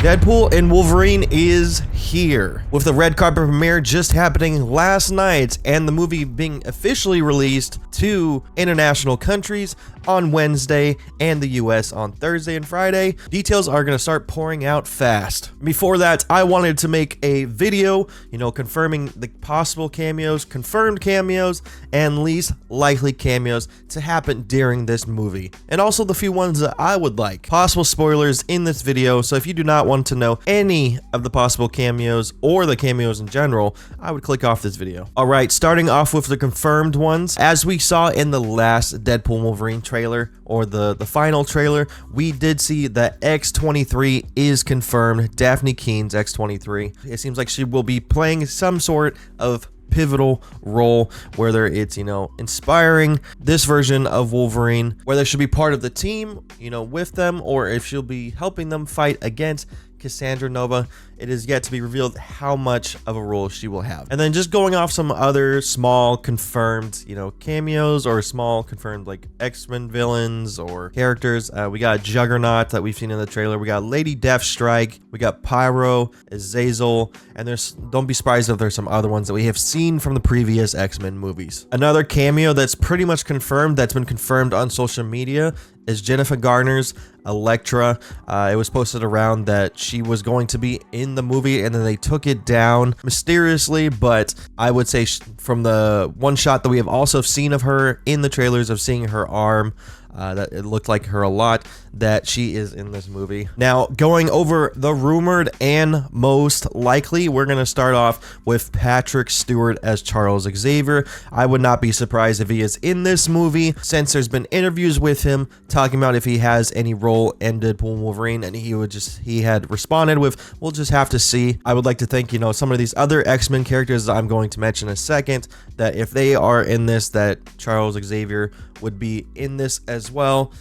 Deadpool and Wolverine is here, with the red carpet premiere just happening last night and the movie being officially released to international countries on Wednesday and the US on Thursday and Friday. Details are going to start pouring out fast. Before that, I wanted to make a video, confirming the possible cameos, confirmed cameos, and least likely cameos to happen during this movie, and also the few ones that I would like. Possible spoilers in this video, so if you do not want to know any of the possible cameos or the cameos in general, I would click off this video. Alright, starting off with the confirmed ones. As we saw in the last Deadpool and Wolverine trailer, or the final trailer, we did see that X-23 is confirmed. Daphne Keene's X-23. It seems like she will be playing some sort of pivotal role, whether it's inspiring this version of Wolverine, whether she'll be part of the team with them, or if she'll be helping them fight against Cassandra Nova. It is yet to be revealed how much of a role she will have. And then just going off some other small confirmed cameos, or small confirmed like X-Men villains or characters, we got Juggernaut that we've seen in the trailer, we got Lady Deathstrike, we got Pyro, Azazel, and don't be surprised if there's some other ones that we have seen from the previous X-Men movies. Another cameo that's pretty much confirmed, that's been confirmed on social media, is Jennifer Garner's Elektra. It was posted around that she was going to be in the movie, and then they took it down mysteriously, but I would say from the one shot that we have also seen of her in the trailers, of seeing her arm, that it looked like her a lot, that she is in this movie. Now, going over the rumored and most likely, we're going to start off with Patrick Stewart as Charles Xavier. I would not be surprised if he is in this movie, since there's been interviews with him talking about if he has any role in Deadpool and Wolverine, and he had responded with, we'll just have to see. I would like to think, some of these other X-Men characters that I'm going to mention in a second, that if they are in this, that Charles Xavier would be in this as well,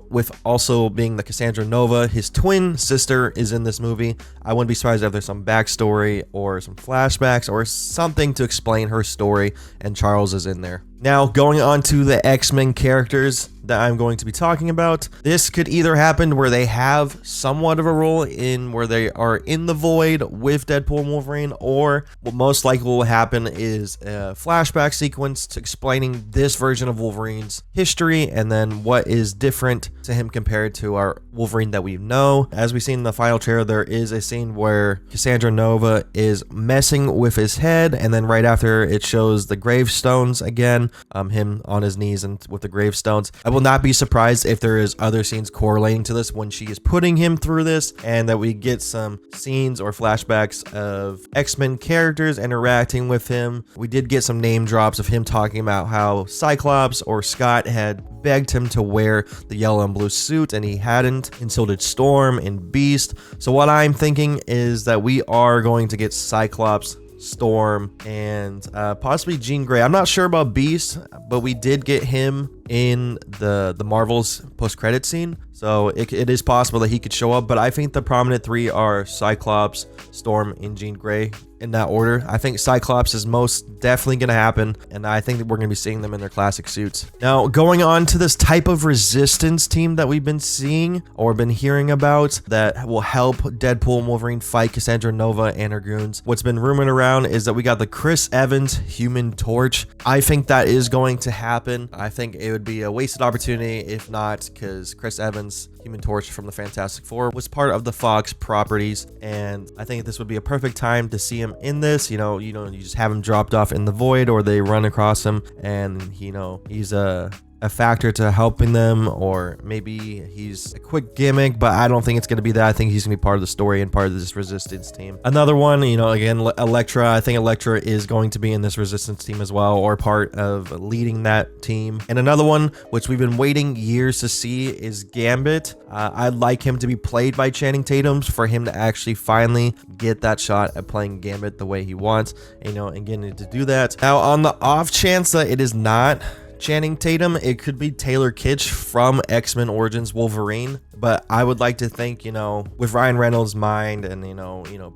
with also being the Cassandra Nova, his twin sister is in this movie. I wouldn't be surprised if there's some backstory or some flashbacks or something to explain her story, and Charles is in there. Now, going on to the X-Men characters that I'm going to be talking about, this could either happen where they have somewhat of a role in where they are in the void with Deadpool and Wolverine, or what most likely will happen is a flashback sequence to explaining this version of Wolverine's history, and then what is different to him compared to our Wolverine that we know. As we've seen in the final trailer, there is a scene where Cassandra Nova is messing with his head, and then right after it shows the gravestones again, him on his knees and with the gravestones. I will not be surprised if there is other scenes correlating to this when she is putting him through this, and that we get some scenes or flashbacks of X-Men characters interacting with him. We did get some name drops of him talking about how Cyclops or Scott had begged him to wear the yellow and blue suit, and he hadn't, and so did Storm and Beast. So what I'm thinking is that we are going to get Cyclops, Storm, and possibly Jean Grey. I'm not sure about Beast, but we did get him in the Marvel's post-credit scene, so it is possible that he could show up. But I think the prominent three are Cyclops, Storm, and Jean Grey, in that order. I think Cyclops is most definitely going to happen, and I think that we're going to be seeing them in their classic suits. Now, going on to this type of resistance team that we've been seeing or been hearing about that will help Deadpool and Wolverine fight Cassandra Nova and her goons. What's been rumored around is that we got the Chris Evans Human Torch. I think that is going to happen. I think it would be a wasted opportunity if not, because Chris Evans Human Torch from the Fantastic Four was part of the Fox properties, and I think this would be a perfect time to see him in this. You just have him dropped off in the void, or they run across him, and he's a factor to helping them, or maybe he's a quick gimmick, but I don't think it's going to be that. I think he's going to be part of the story and part of this resistance team. Another one, again, Elektra. I think Elektra is going to be in this resistance team as well, or part of leading that team. And another one, which we've been waiting years to see, is Gambit. I'd like him to be played by Channing Tatum, for him to actually finally get that shot at playing Gambit the way he wants, and getting to do that. Now, on the off chance that it is not Channing Tatum, it could be Taylor Kitsch from X-Men Origins Wolverine. But I would like to think, with Ryan Reynolds' mind and,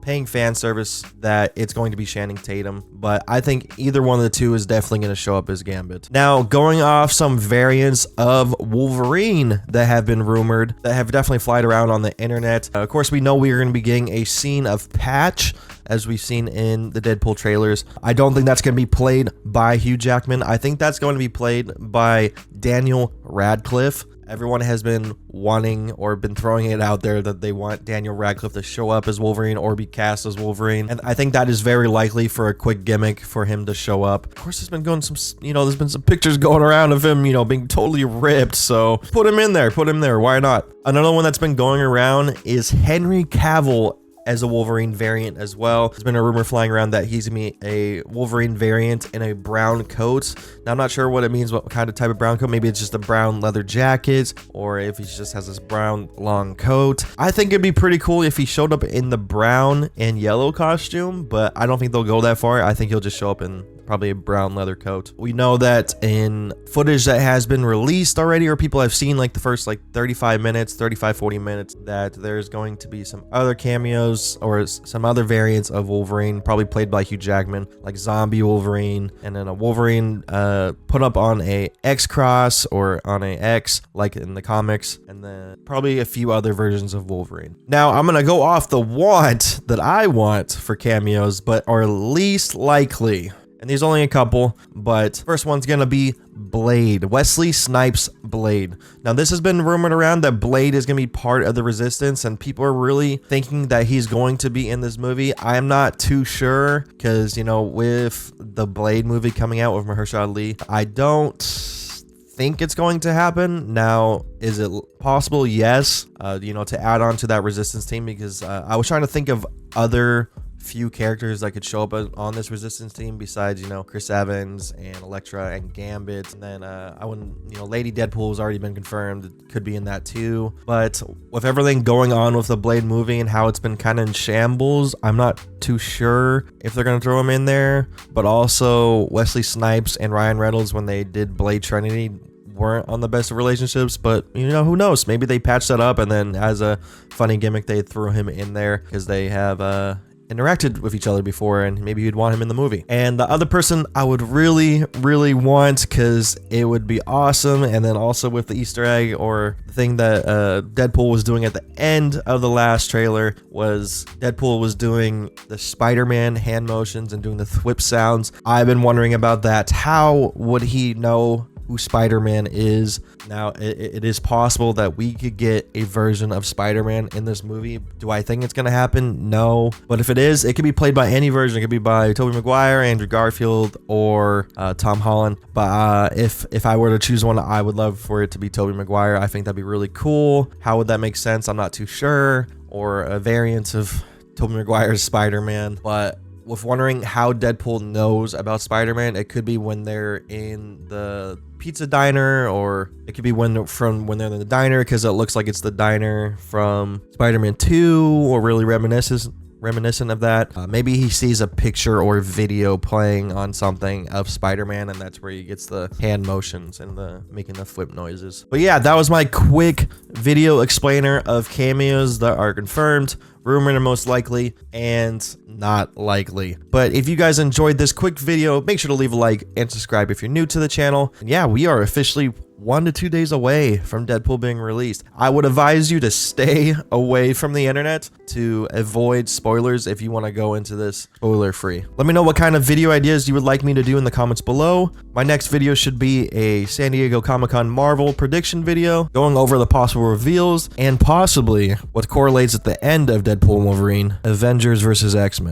paying fan service, that it's going to be Channing Tatum. But I think either one of the two is definitely going to show up as Gambit. Now, going off some variants of Wolverine that have been rumored, that have definitely flied around on the internet. Of course, we know we are going to be getting a scene of Patch, as we've seen in the Deadpool trailers. I don't think that's going to be played by Hugh Jackman. I think that's going to be played by Daniel Radcliffe. Everyone has been wanting or been throwing it out there that they want Daniel Radcliffe to show up as Wolverine or be cast as Wolverine. And I think that is very likely for a quick gimmick for him to show up. Of course, there's been there's been some pictures going around of him, being totally ripped. So put him in there. Why not? Another one that's been going around is Henry Cavill as a Wolverine variant as well. There's been a rumor flying around that he's gonna be a Wolverine variant in a brown coat. Now, I'm not sure what it means, what kind of type of brown coat. Maybe it's just a brown leather jacket, or if he just has this brown long coat. I think it'd be pretty cool if he showed up in the brown and yellow costume, but I don't think they'll go that far. I think he'll just show up in probably a brown leather coat. We know that in footage that has been released already, or people have seen like the first 35 minutes, 40 minutes, that there's going to be some other cameos or some other variants of Wolverine, probably played by Hugh Jackman, like Zombie Wolverine, and then a Wolverine put up on a X-Cross or on a X, like in the comics, and then probably a few other versions of Wolverine. Now, I'm gonna go off the want that I want for cameos, but are least likely. And there's only a couple, but first one's gonna be Blade. Wesley Snipes' Blade. Now, this has been rumored around that Blade is gonna be part of the Resistance, and people are really thinking that he's going to be in this movie. I'm not too sure, because, with the Blade movie coming out with Mahershala Ali, I don't think it's going to happen. Now, is it possible? Yes. To add on to that Resistance team, because I was trying to think of other few characters that could show up on this Resistance team besides, Chris Evans and Elektra and Gambit. And then I wouldn't, Lady Deadpool has already been confirmed. It could be in that too. But with everything going on with the Blade movie and how it's been kind of in shambles, I'm not too sure if they're going to throw him in there. But also Wesley Snipes and Ryan Reynolds, when they did Blade Trinity, weren't on the best of relationships, but who knows? Maybe they patched that up, and then as a funny gimmick, they threw him in there because they have interacted with each other before, and maybe you'd want him in the movie. And the other person I would really, really want, because it would be awesome, and then also with the Easter egg or the thing that Deadpool was doing at the end of the last trailer, was Deadpool was doing the Spider-Man hand motions and doing the thwip sounds. I've been wondering about that. How would he know who Spider-Man is? Now, it is possible that we could get a version of Spider-Man in this movie. Do I think it's going to happen? No. But if it is, it could be played by any version. It could be by Tobey Maguire, Andrew Garfield, or Tom Holland. But if I were to choose one, I would love for it to be Tobey Maguire. I think that'd be really cool. How would that make sense? I'm not too sure. Or a variant of Tobey Maguire's Spider-Man. But with wondering how Deadpool knows about Spider-Man, it could be when they're in the pizza diner, or it could be when they're in the diner, because it looks like it's the diner from Spider-Man 2, or really reminiscent of that. Maybe he sees a picture or video playing on something of Spider-Man, and that's where he gets the hand motions and the making the flip noises. But yeah, that was my quick video explainer of cameos that are confirmed, rumored, and most likely, and not likely. But if you guys enjoyed this quick video, make sure to leave a like and subscribe if you're new to the channel. And yeah, we are officially 1 to 2 days away from Deadpool being released. I would advise you to stay away from the internet to avoid spoilers if you want to go into this spoiler free. Let me know what kind of video ideas you would like me to do in the comments below. My next video should be a San Diego Comic-Con Marvel prediction video, going over the possible reveals and possibly what correlates at the end of Deadpool and Wolverine, Avengers versus X-Men.